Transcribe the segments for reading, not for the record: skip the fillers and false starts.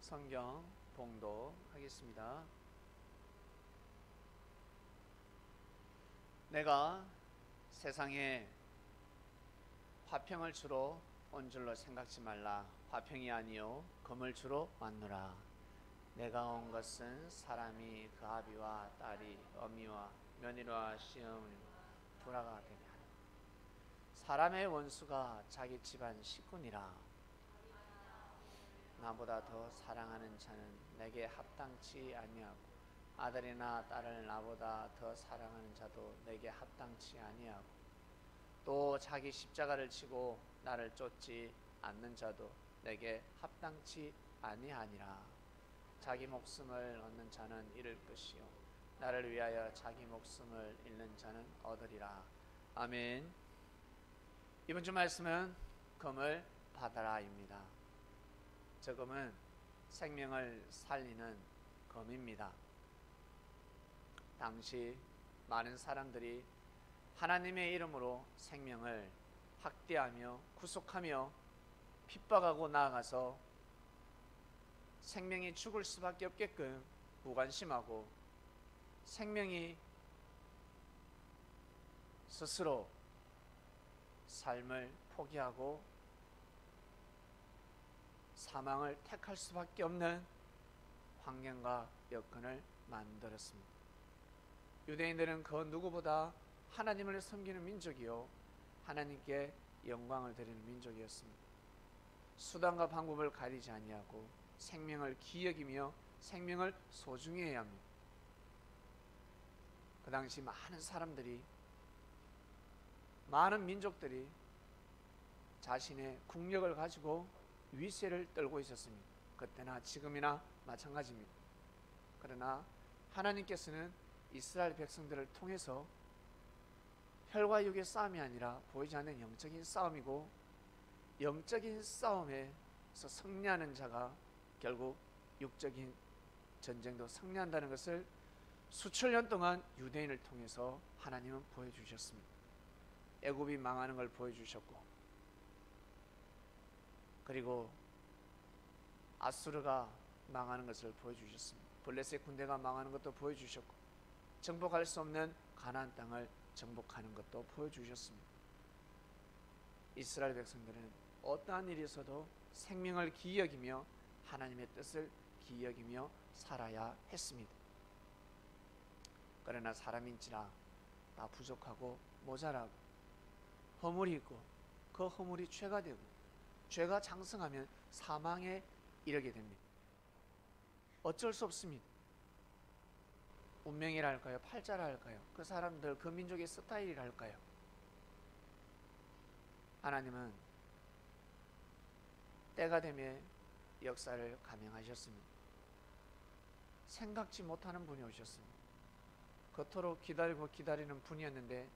성경 봉독하겠습니다. 내가 세상에 화평을 주러 온 줄로 생각지 말라. 화평이 아니요 금을 주러 왔노라. 내가 온 것은 사람이 그 아비와 딸이 어미와 며느리와 시어머니 돌아가게 되게 하라. 사람의 원수가 자기 집안 식구니라. 나보다 더 사랑하는 자는 내게 합당치 아니하고 아들이나 딸을 나보다 더 사랑하는 자도 내게 합당치 아니하고 또 자기 십자가를 지고 나를 쫓지 않는 자도 내게 합당치 아니하니라. 자기 목숨을 얻는 자는 잃을 것이요 나를 위하여 자기 목숨을 잃는 자는 얻으리라. 아멘. 이번 주 말씀은 금을 받아라입니다. 저 금은 생명을 살리는 금입니다. 당시 많은 사람들이 하나님의 이름으로 생명을 학대하며 구속하며 핍박하고 나아가서 생명이 죽을 수밖에 없게끔 무관심하고 생명이 스스로 삶을 포기하고 사망을 택할 수밖에 없는 환경과 여건을 만들었습니다. 유대인들은 그 누구보다 하나님을 섬기는 민족이요 하나님께 영광을 드리는 민족이었습니다. 수단과 방법을 가리지 아니하고 생명을 기여기며 생명을 소중히 해야 합니다. 그 당시 많은 사람들이, 많은 민족들이 자신의 국력을 가지고 위세를 떨고 있었습니다. 그때나 지금이나 마찬가지입니다. 그러나 하나님께서는 이스라엘 백성들을 통해서 혈과 육의 싸움이 아니라 보이지 않는 영적인 싸움이고, 영적인 싸움에서 승리하는 자가 결국 육적인 전쟁도 승리한다는 것을 수천 년 동안 유대인을 통해서 하나님은 보여주셨습니다. 애굽이 망하는 걸 보여주셨고, 그리고 아수르가 망하는 것을 보여주셨습니다. 블레셋 군대가 망하는 것도 보여주셨고, 정복할 수 없는 가나안 땅을 정복하는 것도 보여주셨습니다. 이스라엘 백성들은 어떠한 일이 있어도 생명을 기여기며 하나님의 뜻을 기여기며 살아야 했습니다. 그러나 사람인지라 다 부족하고 모자라고 허물이 있고 그 허물이 죄가 되고 죄가 장성하면 사망에 이르게 됩니다. 어쩔 수 없습니다. 운명이라 할까요? 팔자라 할까요? 그 사람들, 그 민족의 스타일이라 할까요? 하나님은 때가 되면 역사를 감행하셨습니다. 생각지 못하는 분이 오셨습니다. 그토록 기다리고 기다리는 분이었는데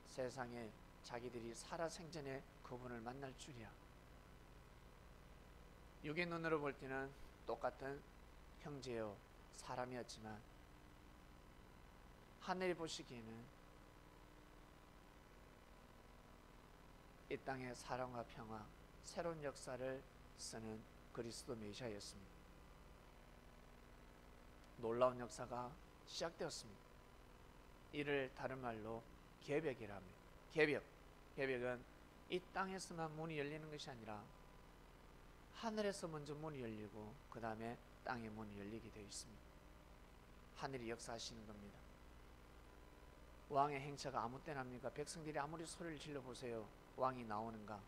세상에 자기들이 살아생전에 그분을 만날 줄이야. 육의 눈으로 볼 때는 똑같은 형제요 사람이었지만 하늘이 보시기에는 이 땅의 사랑과 평화, 새로운 역사를 쓰는 그리스도 메시아였습니다. 놀라운 역사가 시작되었습니다. 이를 다른 말로 개벽이라 합니다. 개벽은 이 땅에서만 문이 열리는 것이 아니라 하늘에서 먼저 문이 열리고 그 다음에 땅의 문이 열리게 되어 있습니다. 하늘이 역사하시는 겁니다. 왕의 행차가 아무 때나 합니까? 백성들이 아무리 소리를 질러보세요. 왕이 나오는가?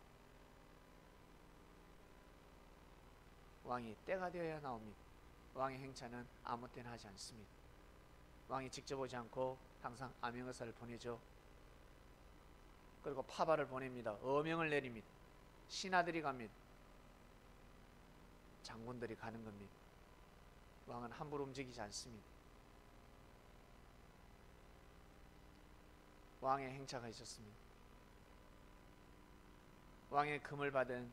왕이 때가 되어야 나옵니다. 왕의 행차는 아무 때나 하지 않습니다. 왕이 직접 오지 않고 항상 암행의사를 보내죠. 그리고 파발을 보냅니다. 어명을 내립니다. 신하들이 갑니다. 장군들이 가는 겁니다. 왕은 함부로 움직이지 않습니다. 왕의 행차가 있었습니다. 왕의 금을 받은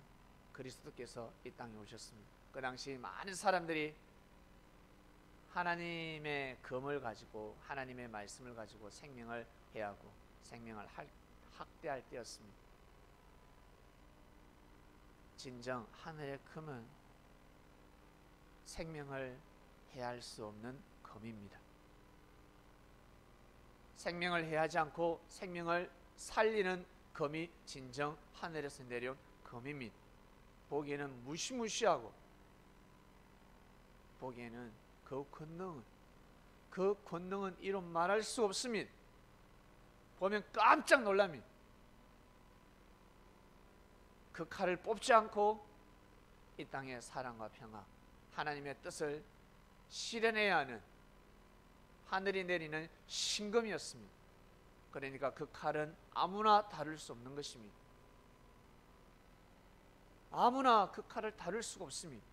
그리스도께서 이 땅에 오셨습니다. 그 당시 많은 사람들이 하나님의 금을 가지고 하나님의 말씀을 가지고 생명을 해하고 생명을 학대할 때였습니다. 진정 하늘의 금은 생명을 해할 수 없는 검입니다. 생명을 해하지 않고 생명을 살리는 검이 진정 하늘에서 내려온 검입니다. 보기에는 무시무시하고 보기에는 그 권능은 이루 말할 수 없습니다. 보면 깜짝 놀랍니다. 그 칼을 뽑지 않고 이 땅의 사랑과 평화, 하나님의 뜻을 실현해야 하는 하늘이 내리는 신검이었습니다. 그러니까 그 칼은 아무나 다룰 수 없는 것입니다. 아무나 그 칼을 다룰 수가 없습니다.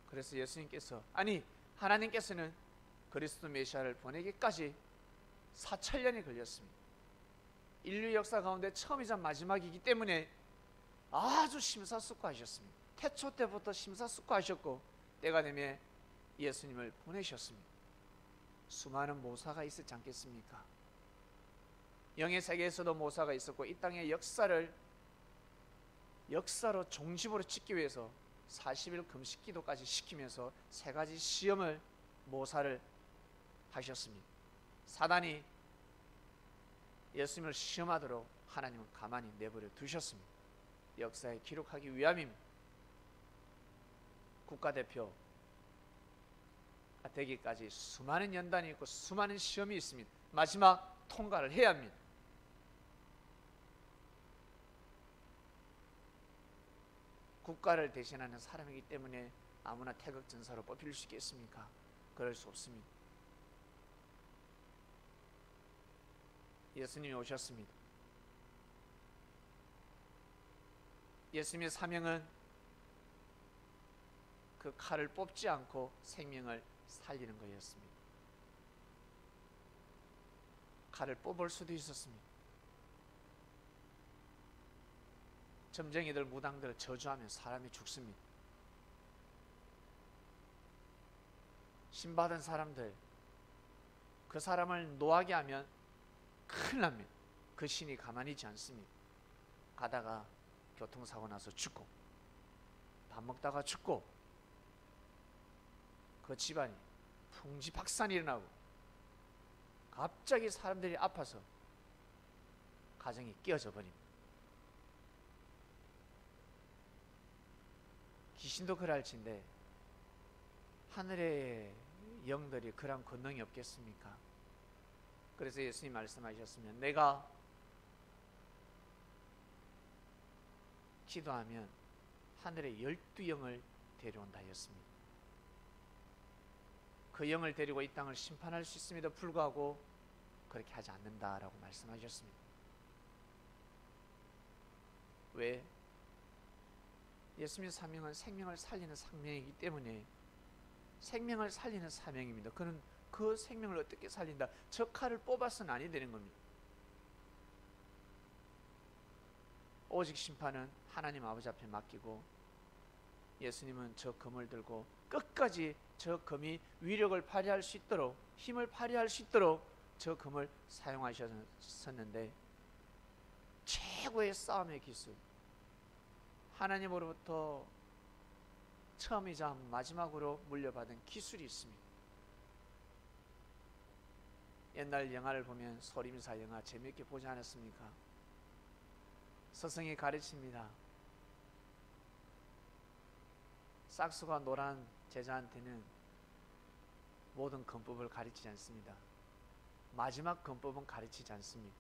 그래서 예수님께서, 아니 하나님께서는 그리스도 메시아를 보내기까지 4,000년이 걸렸습니다. 인류 역사 가운데 처음이자 마지막이기 때문에 아주 심사숙고하셨습니다. 태초 때부터 심사숙고하셨고 때가 되면 예수님을 보내셨습니다. 수많은 모사가 있었지 않겠습니까? 영의 세계에서도 모사가 있었고 이 땅의 역사로 종집으로 찍기 위해서 40일 금식 기도까지 시키면서 3가지 시험을 모사를 하셨습니다. 사단이 예수님을 시험하도록 하나님은 가만히 내버려 두셨습니다. 역사에 기록하기 위함입니다. 국가대표 되기까지 수많은 연단이 있고 수많은 시험이 있습니다. 마지막 통과를 해야 합니다. 국가를 대신하는 사람이기 때문에 아무나 태극전사로 뽑힐 수 있겠습니까? 그럴 수 없습니다. 예수님이 오셨습니다. 예수님의 사명은 그 칼을 뽑지 않고 생명을 살리는 거였습니다. 칼을 뽑을 수도 있었습니다. 점쟁이들, 무당들을 저주하면 사람이 죽습니다. 신받은 사람들, 그 사람을 노하게 하면 큰일 납니다. 그 신이 가만히 있지 않습니다. 가다가 교통사고 나서 죽고, 밥 먹다가 죽고, 그 집안이 풍지박산이 일어나고 갑자기 사람들이 아파서 가정이 깨어져 버립니다. 귀신도 그럴진데 하늘의 영들이 그런 권능이 없겠습니까? 그래서 예수님 말씀하셨으면 내가 기도하면 하늘의 12영을 데려온다 하였습니다. 그 영을 데리고 이 땅을 심판할 수 있음에도 불구하고 그렇게 하지 않는다라고 말씀하셨습니다. 왜? 예수님의 사명은 생명을 살리는 사명이기 때문에 생명을 살리는 사명입니다. 그는 그 생명을 어떻게 살린다? 저 칼을 뽑아서는 아니 되는 겁니다. 오직 심판은 하나님 아버지 앞에 맡기고 예수님은 저 검을 들고 끝까지 저 검이 위력을 발휘할 수 있도록, 힘을 발휘할 수 있도록 저 검을 사용하셨는데 최고의 싸움의 기술, 하나님으로부터 처음이자 마지막으로 물려받은 기술이 있습니다. 옛날 영화를 보면 소림사 영화 재미있게 보지 않았습니까? 스승이 가르칩니다. 싹수가 노란 제자한테는 모든 검법을 가르치지 않습니다. 마지막 검법은 가르치지 않습니다.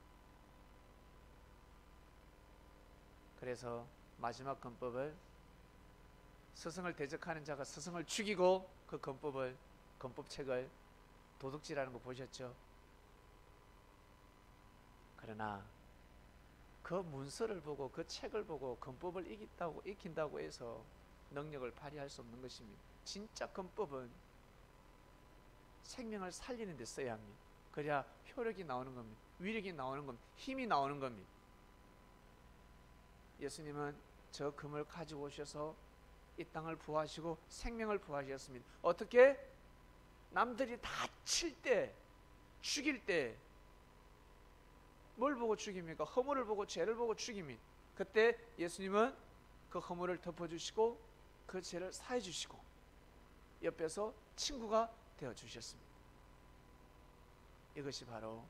그래서 마지막 검법을 스승을 대적하는 자가 스승을 죽이고 그 검법책을 도둑질하는 거 보셨죠? 그러나 그 문서를 보고 그 책을 보고 검법을 익힌다고 해서 능력을 발휘할 수 없는 것입니다. 진짜 검법은 생명을 살리는 데 써야 합니다. 그래야 효력이 나오는 겁니다. 위력이 나오는 겁니다. 힘이 나오는 겁니다. 예수님은 저 금을 가지고 오셔서 이 땅을 부하시고 생명을 부하셨습니다. 어떻게? 남들이 다칠 때, 죽일 때 뭘 보고 죽입니까? 허물을 보고 죄를 보고 죽입니다. 그때 예수님은 그 허물을 덮어주시고 그 죄를 사해 주시고 옆에서 친구가 되어 주셨습니다. 이것이 바로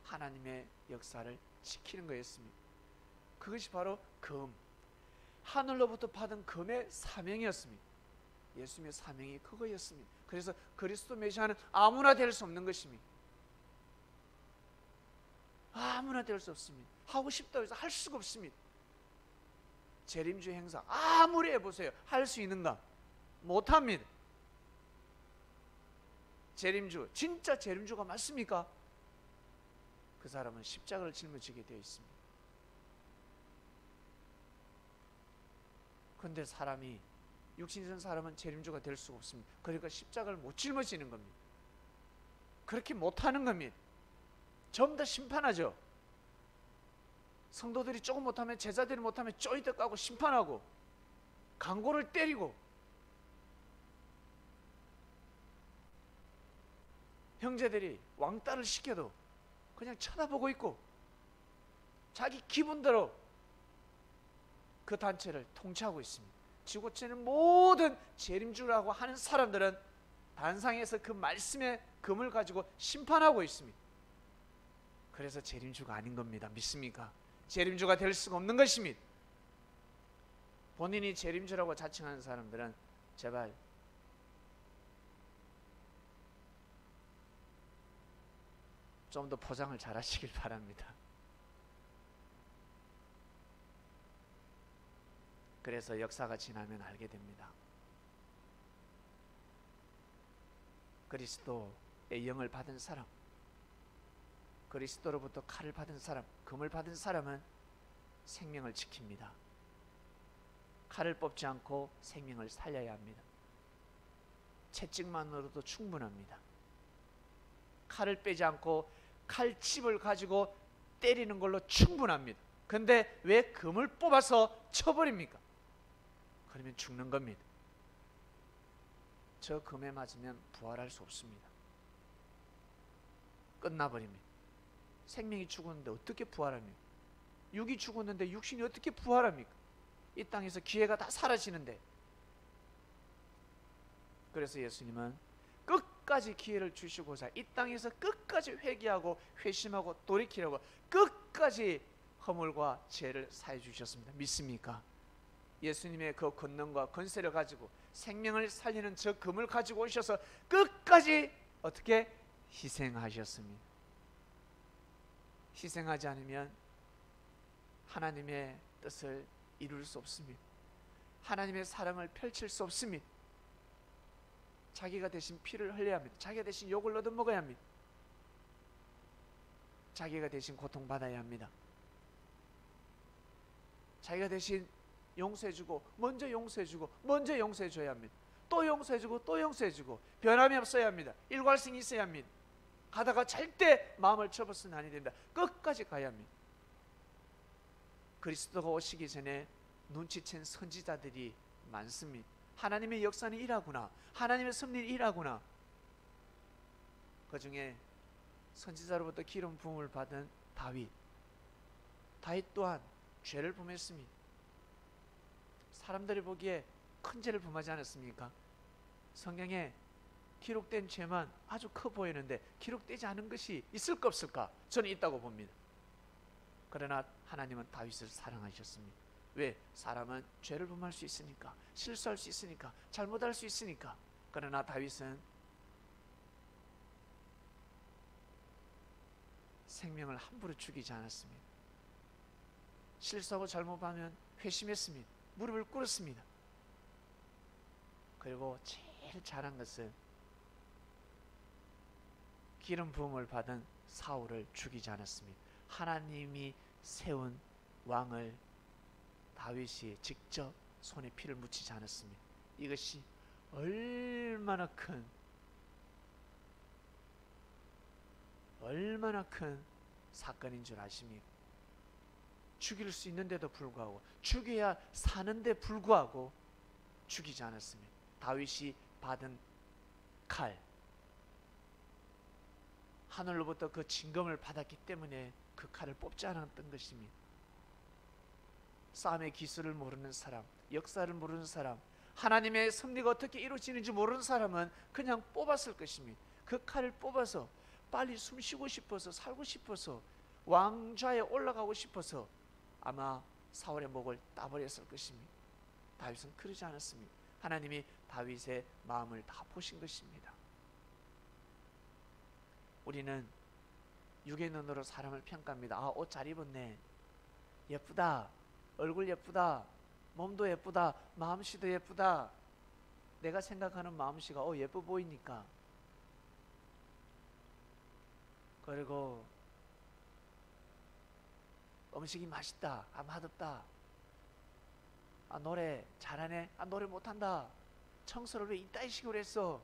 하나님의 역사를 지키는 거였습니다. 그것이 바로 금, 하늘로부터 받은 금의 사명이었습니다. 예수님의 사명이 그거였습니다. 그래서 그리스도 메시아는 아무나 될 수 없는 것입니다. 아무나 될 수 없습니다. 하고 싶다고 해서 할 수가 없습니다. 재림주 행사 아무리 해보세요. 할 수 있는가? 못합니다. 재림주, 진짜 재림주가 맞습니까? 그 사람은 십자가를 짊어지게 되어 있습니다. 그런데 사람이, 육신선 사람은 재림주가 될 수가 없습니다. 그러니까 십자가를 못 짊어지는 겁니다. 그렇게 못하는 겁니다. 전부 다 심판하죠. 성도들이 조금 못하면, 제자들이 못하면 쪼이득 까고 심판하고 강고를 때리고, 형제들이 왕따를 시켜도 그냥 쳐다보고 있고 자기 기분대로 그 단체를 통치하고 있습니다. 지구촌의 모든 재림주라고 하는 사람들은 단상에서 그 말씀의 금을 가지고 심판하고 있습니다. 그래서 재림주가 아닌 겁니다. 믿습니까? 재림주가 될 수가 없는 것입니다. 본인이 재림주라고 자칭하는 사람들은 제발 좀 더 포장을 잘 하시길 바랍니다. 그래서 역사가 지나면 알게 됩니다. 그리스도의 영을 받은 사람, 그리스도로부터 칼을 받은 사람, 금을 받은 사람은 생명을 지킵니다. 칼을 뽑지 않고 생명을 살려야 합니다. 채찍만으로도 충분합니다. 칼을 빼지 않고 칼집을 가지고 때리는 걸로 충분합니다. 근데 왜 금을 뽑아서 쳐버립니까? 그러면 죽는 겁니다. 저 금에 맞으면 부활할 수 없습니다. 끝나버립니다. 생명이 죽었는데 어떻게 부활합니까? 육이 죽었는데 육신이 어떻게 부활합니까? 이 땅에서 기회가 다 사라지는데. 그래서 예수님은 끝까지 기회를 주시고자 이 땅에서 끝까지 회개하고 회심하고 돌이키려고 끝까지 허물과 죄를 사해 주셨습니다. 믿습니까? 예수님의 그 권능과 권세를 가지고 생명을 살리는 저 금을 가지고 오셔서 끝까지 어떻게 희생하셨습니다. 희생하지 않으면 하나님의 뜻을 이룰 수 없습니다. 하나님의 사랑을 펼칠 수 없습니다. 자기가 대신 피를 흘려야 합니다. 자기가 대신 욕을 얻어먹어야 합니다. 자기가 대신 고통받아야 합니다. 자기가 대신 용서해주고 먼저 용서해주고 먼저 용서해줘야 합니다. 또 용서해주고 또 용서해주고 변함이 없어야 합니다. 일관성이 있어야 합니다. 가다가 절대 마음을 접어서는 아니 됩니다. 끝까지 가야 합니다. 그리스도가 오시기 전에 눈치챈 선지자들이 많습니다. 하나님의 역사는 일하구나, 하나님의 섭리는 일하구나. 그 중에 선지자로부터 기름 부음을 받은 다윗 또한 죄를 범했습니다. 사람들이 보기에 큰 죄를 범하지 않았습니까? 성경에 기록된 죄만 아주 커 보이는데 기록되지 않은 것이 있을까 없을까? 저는 있다고 봅니다. 그러나 하나님은 다윗을 사랑하셨습니다. 왜? 사람은 죄를 범할 수 있으니까, 실수할 수 있으니까, 잘못할 수 있으니까. 그러나 다윗은 생명을 함부로 죽이지 않았습니다. 실수하고 잘못하면 회심했습니다. 무릎을 꿇었습니다. 그리고 제일 잘한 것은 기름 부음을 받은 사울을 죽이지 않았습니다. 하나님이 세운 왕을 다윗이 직접 손에 피를 묻히지 않았습니다. 이것이 얼마나 큰 사건인 줄 아십니까? 죽일 수 있는데도 불구하고, 죽여야 사는데 불구하고 죽이지 않았습니다. 다윗이 받은 칼, 하늘로부터 그 징검을 받았기 때문에 그 칼을 뽑지 않았던 것입니다. 싸움의 기술을 모르는 사람, 역사를 모르는 사람, 하나님의 섭리가 어떻게 이루어지는지 모르는 사람은 그냥 뽑았을 것입니다. 그 칼을 뽑아서 빨리 숨 쉬고 싶어서, 살고 싶어서, 왕좌에 올라가고 싶어서 아마 사울의 목을 따버렸을 것입니다. 다윗은 그러지 않았습니다. 하나님이 다윗의 마음을 다 보신 것입니다. 우리는 육의 눈으로 사람을 평가합니다. 아, 옷 잘 입었네, 예쁘다, 얼굴 예쁘다, 몸도 예쁘다, 마음씨도 예쁘다. 내가 생각하는 마음씨가 예뻐 보이니까. 그리고 음식이 맛있다, 아 맛없다, 아 노래 잘하네, 아 노래 못한다, 청소를 왜 이따위 식으로 했어.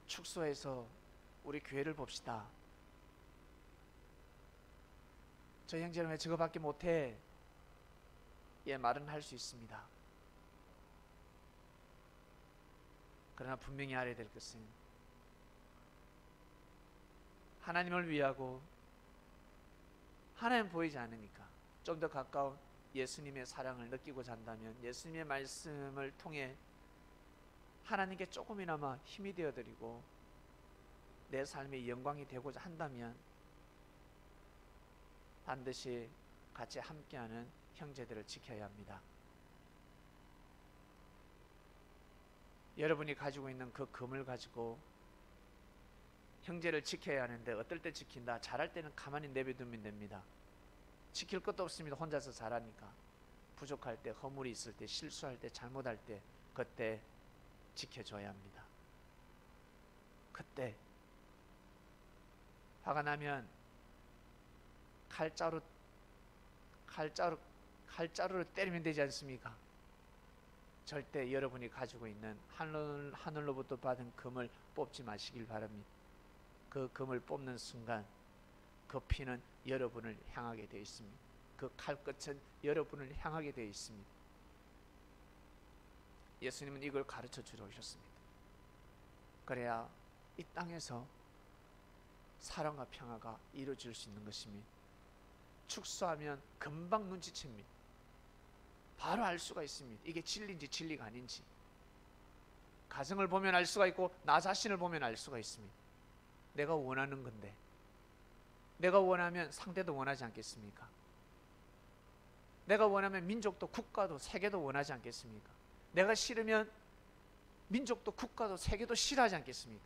축소해서 우리 교회를 봅시다. 저 형제는 왜 저거밖에 못해? 예, 말은 할 수 있습니다. 그러나 분명히 알아야 될 것은 하나님을 위하고, 하나님 보이지 않으니까 좀 더 가까운 예수님의 사랑을 느끼고자 한다면, 예수님의 말씀을 통해 하나님께 조금이나마 힘이 되어드리고 내 삶의 영광이 되고자 한다면 반드시 같이 함께하는 형제들을 지켜야 합니다. 여러분이 가지고 있는 그 금을 가지고 형제를 지켜야 하는데 어떨 때 지킨다? 잘할 때는 가만히 내버려두면 됩니다. 지킬 것도 없습니다. 혼자서 잘하니까. 부족할 때, 허물이 있을 때, 실수할 때, 잘못할 때, 그때 지켜줘야 합니다. 그때 화가 나면 칼자루로 때리면 되지 않습니까? 절대 여러분이 가지고 있는 하늘로부터 받은 금을 뽑지 마시길 바랍니다. 그 금을 뽑는 순간 그 피는 여러분을 향하게 되어 있습니다. 그 칼끝은 여러분을 향하게 되어 있습니다. 예수님은 이걸 가르쳐 주러 오셨습니다. 그래야 이 땅에서 사랑과 평화가 이루어질 수 있는 것입니다. 축소하면 금방 눈치챕니다. 바로 알 수가 있습니다. 이게 진리인지 진리가 아닌지. 가정을 보면 알 수가 있고 나 자신을 보면 알 수가 있습니다. 내가 원하는 건데, 내가 원하면 상대도 원하지 않겠습니까? 내가 원하면 민족도 국가도 세계도 원하지 않겠습니까? 내가 싫으면 민족도 국가도 세계도 싫어하지 않겠습니까?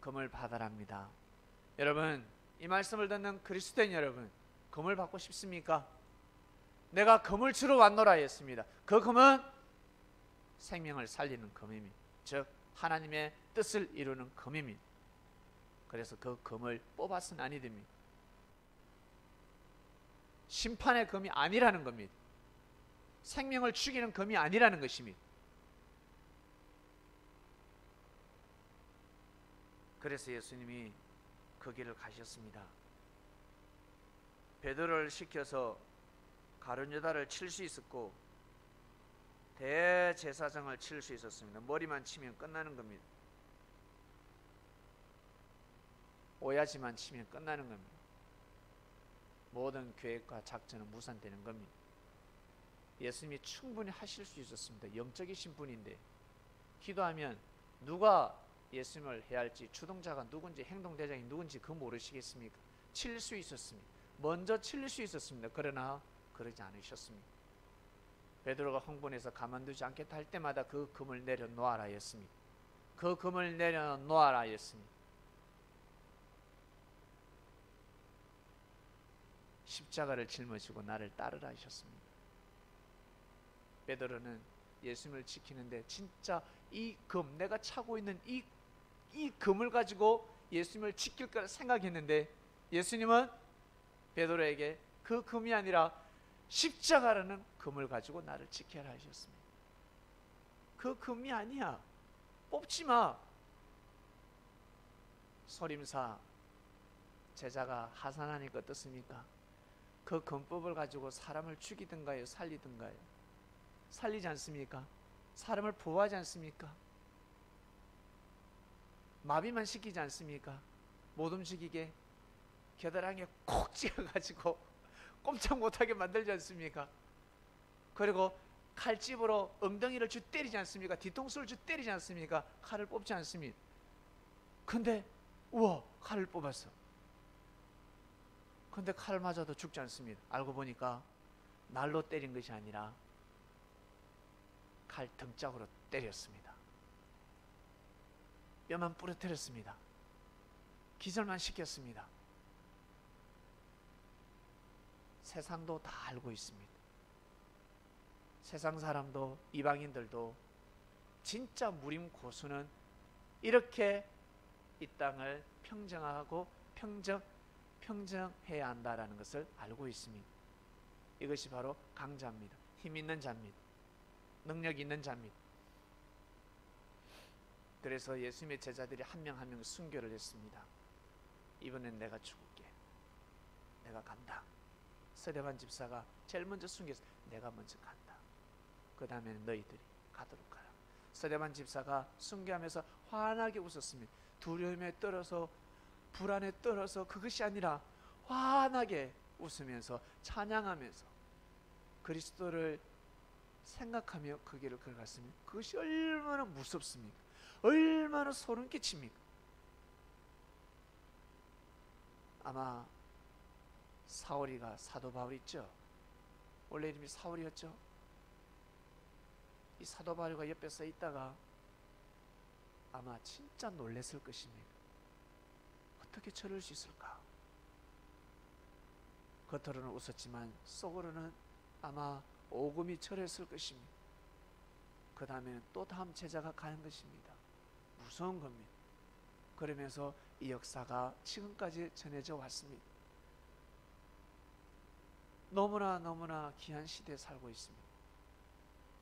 금을 받아랍니다. 여러분, 이 말씀을 듣는 그리스도인 여러분, 금을 받고 싶습니까? 내가 금을 주러 왔노라 했습니다. 그 금은 생명을 살리는 금입니다. 즉 하나님의 뜻을 이루는 금입니다. 그래서 그 금을 뽑아서는 아니 됩니다. 심판의 금이 아니라는 겁니다. 생명을 죽이는 금이 아니라는 것입니다. 그래서 예수님이 그 길을 가셨습니다. 베드로를 시켜서 가룟유다를 칠 수 있었고 대제사장을 칠 수 있었습니다. 머리만 치면 끝나는 겁니다. 오야지만 치면 끝나는 겁니다. 모든 계획과 작전은 무산되는 겁니다. 예수님이 충분히 하실 수 있었습니다. 영적이신 분인데 기도하면 누가 예수님을 해야 할지, 주동자가 누군지, 행동대장이 누군지 그 모르시겠습니까? 칠 수 있었습니다. 먼저 칠 수 있었습니다. 그러나 그러지 않으셨습니다. 베드로가 흥분해서 가만두지 않겠다 할 때마다 그 금을 내려놓아라 했습니다. 그 금을 내려놓아라 했습니다. 십자가를 짊어지고 나를 따르라 하셨습니다. 베드로는 예수님을 지키는데 진짜 이 금, 내가 차고 있는 이 금을 가지고 예수님을 지킬 거라 생각했는데 예수님은 베드로에게 그 금이 아니라 십자가라는 금을 가지고 나를 지켜라 하셨습니다. 그 금이 아니야. 뽑지 마. 소림사 제자가 하산하니까 어떻습니까? 그 금법을 가지고 사람을 죽이든가요, 살리든가요? 살리지 않습니까? 사람을 보호하지 않습니까? 마비만 시키지 않습니까? 못 움직이게 겨드랑이에 콕 찍어가지고 꼼짝 못하게 만들지 않습니까? 그리고 칼집으로 엉덩이를 주 때리지 않습니까? 뒤통수를 주 때리지 않습니까? 칼을 뽑지 않습니다. 근데 우와, 칼을 뽑았어. 근데 칼 맞아도 죽지 않습니다. 알고 보니까 날로 때린 것이 아니라 칼 등짝으로 때렸습니다. 뼈만 부러뜨렸습니다. 기절만 시켰습니다. 세상도 다 알고 있습니다. 세상 사람도 이방인들도 진짜 무림 고수는 이렇게 이 땅을 평정하고 평정해야 한다라는 것을 알고 있습니다. 이것이 바로 강자입니다. 힘 있는 자입니다. 능력 있는 자입니다. 그래서 예수님의 제자들이 한 명 한 명 순교를 했습니다. 이번엔 내가 죽을게. 내가 간다. 스데반 집사가 제일 먼저 순교해서 내가 먼저 간다. 그 다음에는 너희들이 가도록 하라. 스데반 집사가 순교하면서 환하게 웃었습니다. 두려움에 떨어서 불안에 떨어서 그것이 아니라 환하게 웃으면서 찬양하면서 그리스도를 생각하며 그 길을 걸어갔습니다. 그것이 얼마나 무섭습니까? 얼마나 소름 끼칩니까? 아마 사울이가 사도 바울 있죠? 원래 이름이 사울이었죠? 이 사도 바울과 옆에 서 있다가 아마 진짜 놀랬을 것입니다. 어떻게 저럴 수 있을까? 겉으로는 웃었지만 속으로는 아마 오금이 절했을 것입니다. 그 다음에는 또 다음 제자가 가는 것입니다. 무서운 겁니다. 그러면서 이 역사가 지금까지 전해져 왔습니다. 너무나 귀한 시대에 살고 있습니다.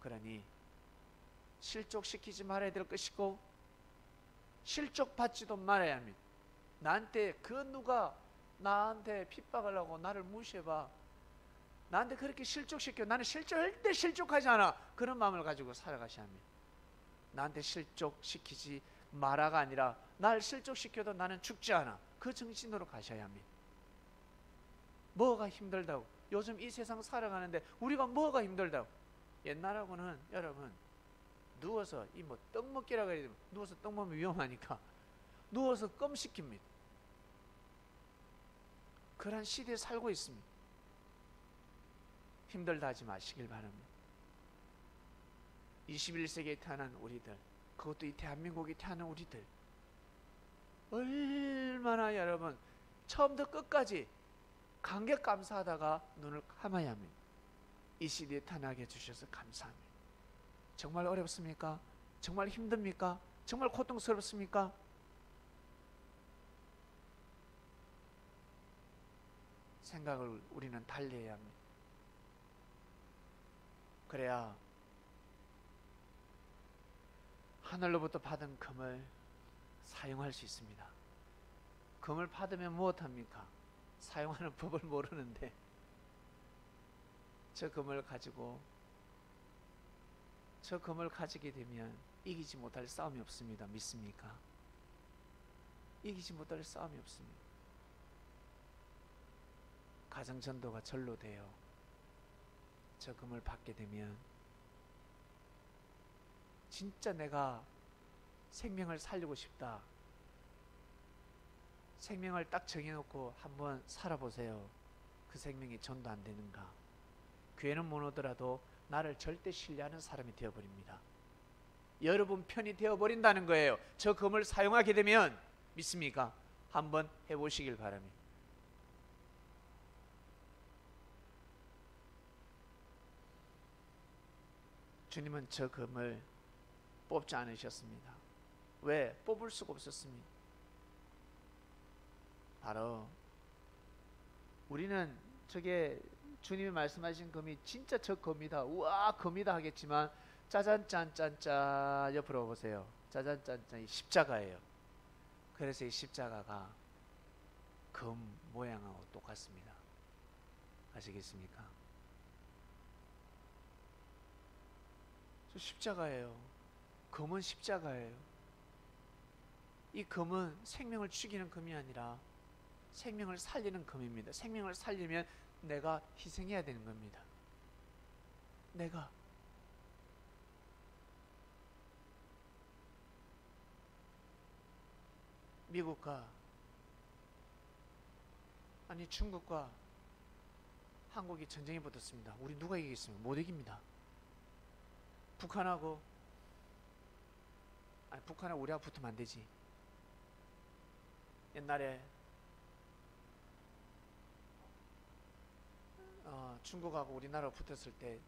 그러니 실족시키지 말아야 될 것이고 실족받지도 말아야 합니다. 나한테 그 누가 나한테 핍박을 하고 나를 무시해봐. 나한테 그렇게 실족시켜. 나는 절대 실족하지 않아. 그런 마음을 가지고 살아가셔야 합니다. 나한테 실족시키지 마라가 아니라 날 실족시켜도 나는 죽지 않아. 그 정신으로 가셔야 합니다. 뭐가 힘들다고? 요즘 이 세상 살아가는데 우리가 뭐가 힘들다고? 옛날하고는 여러분 누워서 이 뭐 떡 먹기라고 해야 되면 누워서 떡 먹으면 위험하니까 누워서 껌 시킵니다. 그런 시대에 살고 있습니다. 힘들다 하지 마시길 바랍니다. 21세기에 태어난 우리들, 그것도 이 대한민국에 태어난 우리들 얼마나 여러분 처음부터 끝까지 감격 감사하다가 눈을 감아야 합니다. 이 시대에 태어나게 해주셔서 감사합니다. 정말 어렵습니까? 정말 힘듭니까? 정말 고통스럽습니까? 생각을 우리는 달리해야 합니다. 그래야 하늘로부터 받은 금을 사용할 수 있습니다. 금을 받으면 무엇합니까? 사용하는 법을 모르는데 저 금을 가지게 되면 이기지 못할 싸움이 없습니다. 믿습니까? 이기지 못할 싸움이 없습니다. 가정전도가 절로 돼요. 저 금을 받게 되면 진짜 내가 생명을 살리고 싶다. 생명을 딱 정해놓고 한번 살아보세요. 그 생명이 전도 안 되는가? 교회는 못 오더라도 나를 절대 신뢰하는 사람이 되어버립니다. 여러분 편이 되어버린다는 거예요. 저 금을 사용하게 되면. 믿습니까? 한번 해보시길 바랍니다. 주님은 저 금을 뽑지 않으셨습니다. 왜? 뽑을 수가 없었습니다. 바로 우리는 저게 주님이 말씀하신 금이 진짜 저 금이다, 우와 금이다 하겠지만 짜잔짠짠짠 옆으로 보세요. 짜잔짠짠 이 십자가예요. 그래서 이 십자가가 금 모양하고 똑같습니다. 아시겠습니까? 저 십자가예요. 금은 십자가예요. 이 검은 생명을 죽이는 검이 아니라 생명을 살리는 검입니다. 생명을 살리면 내가 희생해야 되는 겁니다. 내가 미국과 아니 중국과 한국이 전쟁에 붙었습니다. 우리 누가 이기겠습니까? 못 이깁니다. 북한하고 우리하고 붙으면 안 되지. 옛날에 중국하고 우리나라가 붙었을 때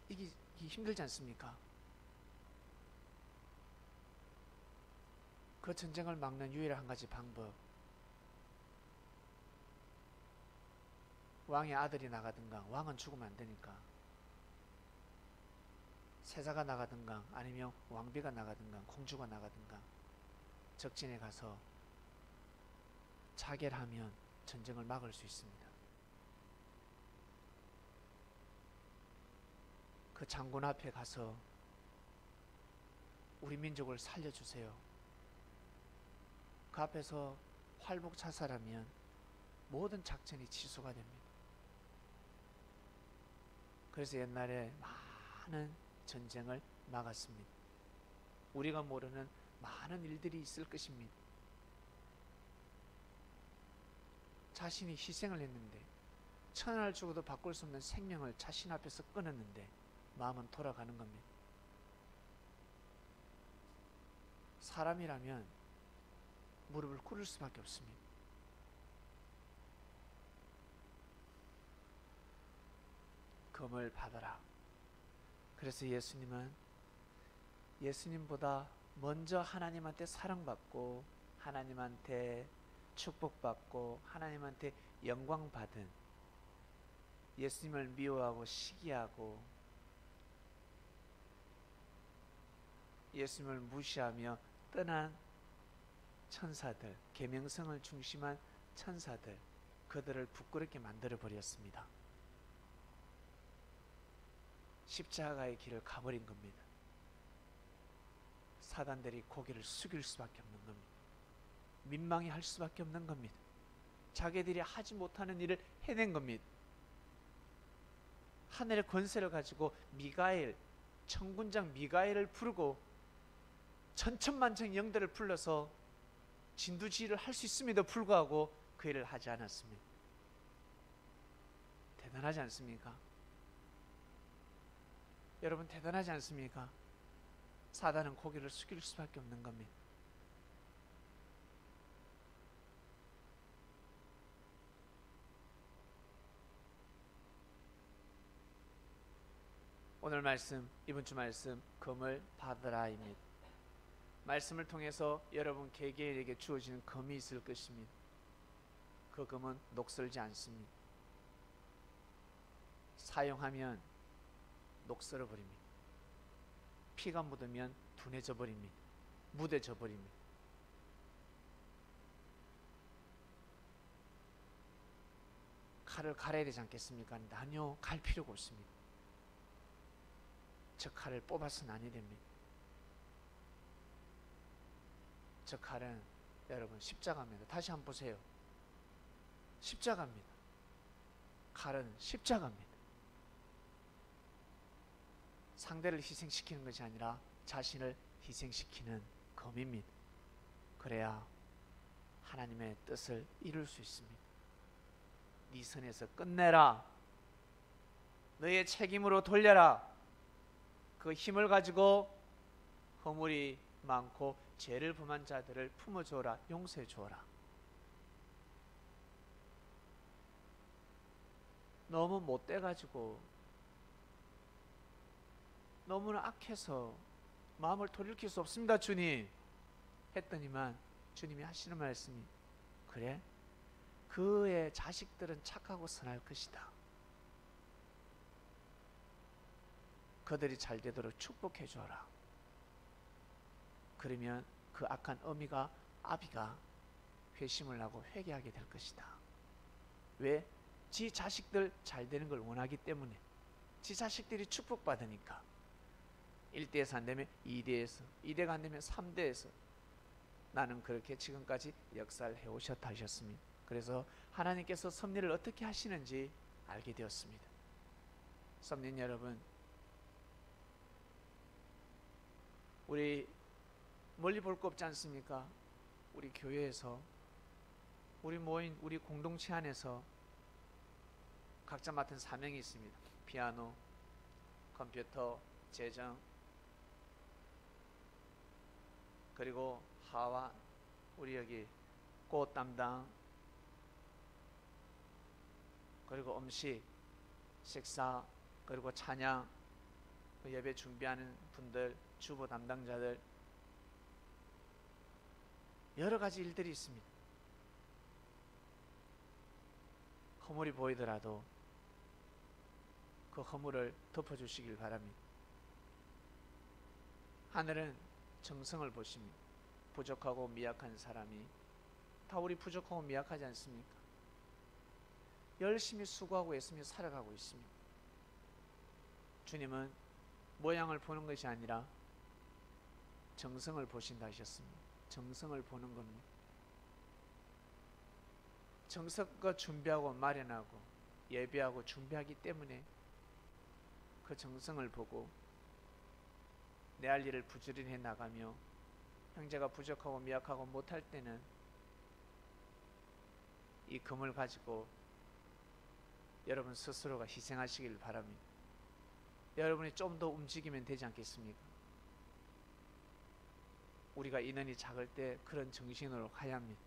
이기기 힘들지 않습니까? 그 전쟁을 막는 유일한 한 가지 방법, 왕의 아들이 나가든가, 왕은 죽으면 안 되니까 세자가 나가든가 아니면 왕비가 나가든가 공주가 나가든가 적진에 가서 자결하면 전쟁을 막을 수 있습니다. 그 장군 앞에 가서 우리 민족을 살려주세요. 그 앞에서 활복차사라면 모든 작전이 취소가 됩니다. 그래서 옛날에 많은 전쟁을 막았습니다. 우리가 모르는 많은 일들이 있을 것입니다. 자신이 희생을 했는데, 천하를 죽어도 바꿀 수 없는 생명을 자신 앞에서 끊었는데 마음은 돌아가는 겁니다. 사람이라면 무릎을 꿇을 수밖에 없습니다. 검을 받아라. 그래서 예수님보다 먼저 하나님한테 사랑받고 하나님한테 축복받고 하나님한테 영광받은, 예수님을 미워하고 시기하고 예수님을 무시하며 떠난 천사들, 계명성을 중심한 천사들, 그들을 부끄럽게 만들어 버렸습니다. 십자가의 길을 가버린 겁니다. 사단들이 고개를 숙일 수밖에 없는 겁니다. 민망해 할 수밖에 없는 겁니다. 자기들이 하지 못하는 일을 해낸 겁니다. 하늘의 권세를 가지고 미가엘, 천군장 미가엘을 부르고 천천만청 영들을 불러서 진두지휘를 할 수 있음에도 불구하고 그 일을 하지 않았습니다. 대단하지 않습니까? 여러분, 대단하지 않습니까? 사단은 고개를 숙일 수밖에 없는 겁니다. 오늘 말씀, 이번 주 말씀, 검을 받으라입니다. 말씀을 통해서 여러분 개개인에게 주어지는 검이 있을 것입니다. 그 검은 녹슬지 않습니다. 사용하면 녹슬어 버립니다. 피가 묻으면 둔해져 버립니다. 무뎌져 버립니다. 칼을 갈아야 되지 않겠습니까? 아니요, 갈 필요가 없습니다. 저 칼을 뽑아서는 아니 됩니다. 저 칼은 여러분 십자가입니다. 다시 한번 보세요. 십자가입니다. 칼은 십자가입니다. 상대를 희생시키는 것이 아니라 자신을 희생시키는 검입니다. 그래야 하나님의 뜻을 이룰 수 있습니다. 네 선에서 끝내라. 너의 책임으로 돌려라. 그 힘을 가지고 허물이 많고 죄를 범한 자들을 품어주어라. 용서해 주어라. 너무 못돼가지고 너무나 악해서 마음을 돌이킬 수 없습니다, 주님 했더니만 주님이 하시는 말씀이, 그래? 그의 자식들은 착하고 선할 것이다. 그들이 잘 되도록 축복해 주어라. 그러면 그 악한 어미가, 아비가 회심을 하고 회개하게 될 것이다. 왜? 지 자식들 잘 되는 걸 원하기 때문에. 지 자식들이 축복받으니까. 1대에서 안 되면 2대에서, 2대가 안 되면 3대에서, 나는 그렇게 지금까지 역사를 해오셨다 하셨습니다. 그래서 하나님께서 섭리를 어떻게 하시는지 알게 되었습니다. 섭리 여러분, 우리 멀리 볼 거 없지 않습니까? 우리 교회에서, 우리 모인 우리 공동체 안에서 각자 맡은 사명이 있습니다. 피아노, 컴퓨터, 재정, 그리고 하와, 우리 여기 꽃 담당, 그리고 음식, 식사, 그리고 찬양, 예배 준비하는 분들, 주보 담당자들, 여러 가지 일들이 있습니다. 허물이 보이더라도 그 허물을 덮어주시길 바랍니다. 하늘은 정성을 보십니다. 부족하고 미약한 사람이, 다 우리 부족하고 미약하지 않습니까? 열심히 수고하고 애쓰며 살아가고 있습니다. 주님은 모양을 보는 것이 아니라 정성을 보신다 하셨습니다. 정성을 보는 겁니다. 정성껏 준비하고 마련하고 예배하고 준비하기 때문에 그 정성을 보고 내 할 일을 부지런히 해 나가며, 형제가 부족하고 미약하고 못할 때는 이 금을 가지고 여러분 스스로가 희생하시길 바랍니다. 여러분이 좀 더 움직이면 되지 않겠습니까? 우리가 인원이 작을 때 그런 정신으로 가야 합니다.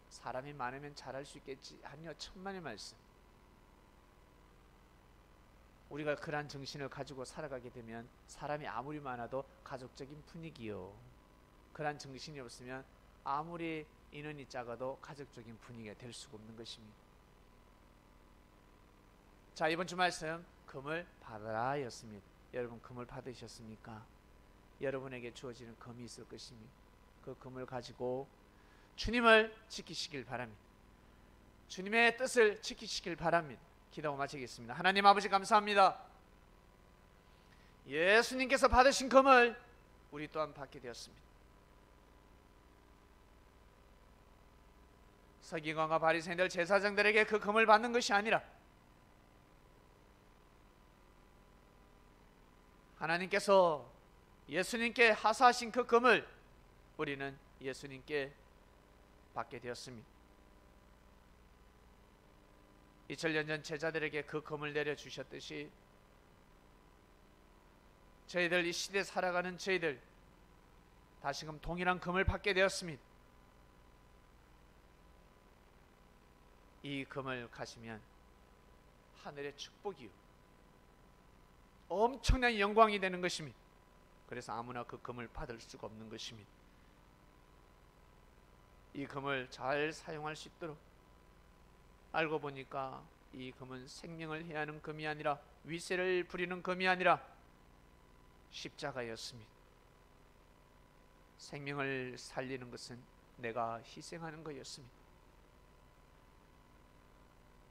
사람이 많으면 잘할 수 있겠지, 아니요, 천만의 말씀. 우리가 그러한 정신을 가지고 살아가게 되면 사람이 아무리 많아도 가족적인 분위기요, 그러한 정신이 없으면 아무리 인원이 작아도 가족적인 분위기가 될 수가 없는 것입니다. 자, 이번 주 말씀 금을 받아라 였습니다. 여러분 금을 받으셨습니까? 여러분에게 주어지는 금이 있을 것입니다. 그 금을 가지고 주님을 지키시길 바랍니다. 주님의 뜻을 지키시길 바랍니다. 기도하고 마치겠습니다. 하나님 아버지 감사합니다. 예수님께서 받으신 금을 우리 또한 받게 되었습니다. 서기관과 바리새인들, 제사장들에게 그 금을 받는 것이 아니라 하나님께서 예수님께 하사하신 그 금을 우리는 예수님께 받게 되었습니다. 2000년 전 제자들에게 그 금을 내려주셨듯이 저희들, 이 시대에 살아가는 저희들 다시금 동일한 금을 받게 되었습니다. 이 금을 가시면 하늘의 축복이요, 엄청난 영광이 되는 것입니다. 그래서 아무나 그 금을 받을 수가 없는 것입니다. 이 금을 잘 사용할 수 있도록, 알고 보니까 이 금은 생명을 해하는 금이 아니라, 위세를 부리는 금이 아니라 십자가였습니다. 생명을 살리는 것은 내가 희생하는 것이었습니다.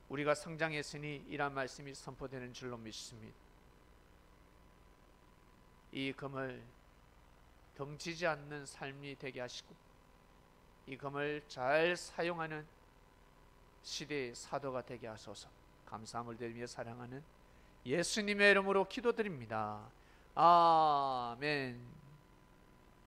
우리가 성장했으니 이란 말씀이 선포되는 줄로 믿습니다. 이 금을 덩치지 않는 삶이 되게 하시고, 이 금을 잘 사용하는 시대의 사도가 되게 하소서. 감사함을 드리며 사랑하는 예수님의 이름으로 기도드립니다. 아멘.